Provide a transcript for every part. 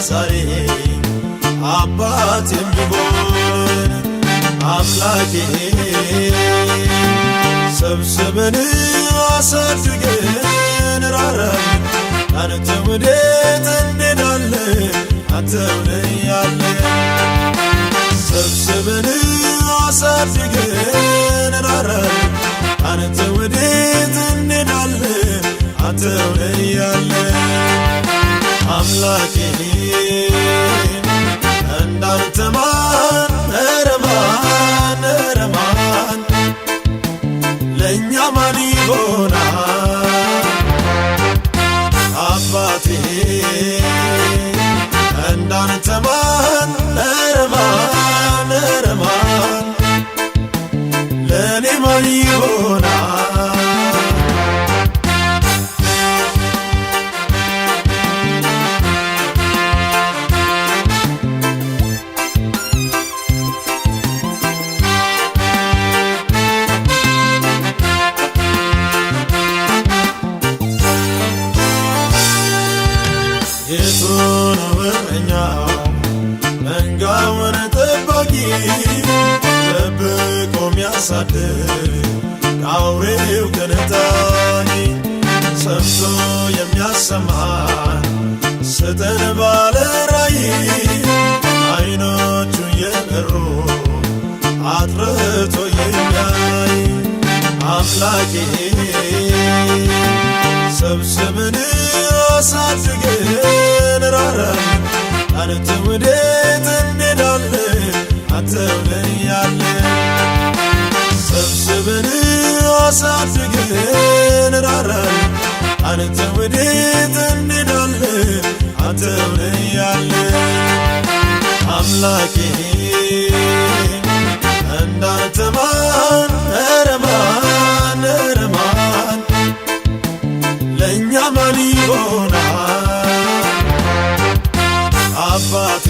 ዛሬ አባት የሚሆን አምላኬ ሰብስበን አሳድገን ራራን አንተ ወዴት እንሄዳለን አንተው ነህ ያለን ሰብስበን አሳድገን ራራን አንተ ወዴት እንሄዳለን አንተው ነህ ያለን አምላኬ እንዳንተ ማን ኧረ ማን ኧረ ማን ለእኛ ማን ይሆናል አባቴ እንዳንተ ማን ኧረ ማን ኧረ ማን ለእኔ ማን ይሆናል የቱ ነው እረኛው መንጋውን ጠባቂ ጠብቆ ሚያሳድር ከአውሬው ከነጣቂ ሰምቶ የሚያሰማን ስጠን ባለ ራእይ አይኖቹ የበሩ አጥርቶ የሚያይ አምላኬ ሰብስበን አሳድገን ራራን አንተ ወዴት እንሄዳለን አንተው ነህ ያለን ሰብስበን አሳድገን ራራን አንተ ወዴት እንሄዳለን አንተው ነህ ያለን አምላኬ እንዳንተ ማን ኧረ ማን ኧረ ማን ለእኛ ማን ይሆናል አባቴ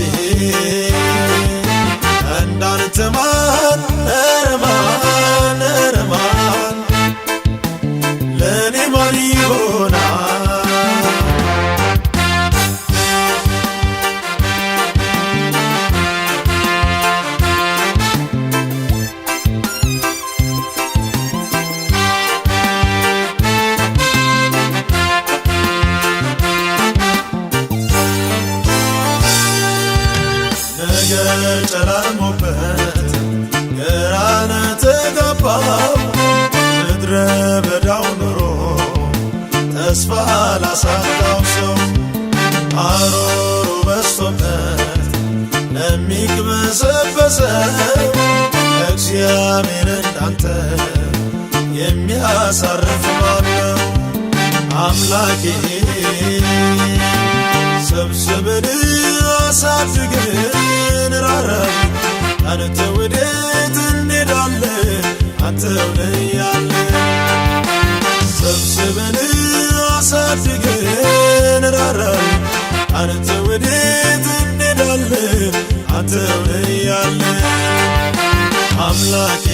እንዳንተ ማን ኧረ ማን ኧረ ማን ለእኔ ማን ይሆናል ነገር ጨለሞበት ግራን ተጋባው ምድረ በዳው ኑሮ ተስፋ ላሳጣው ሰው አሮሩ በዝቶበት ለሚቅበዘበዘው እግዚአብሔር እንዳንተ የሚያሳርፍ ማነው አምላኬ ሰብስበን አሳድገን ራራን አንተ ወዴት እንሄዳለን አንተው ነህ ያለን ሰብስበን አሳድገን ራራን አንተ ወዴት እንሄዳለን አንተው ነህ ያለን አምላኬ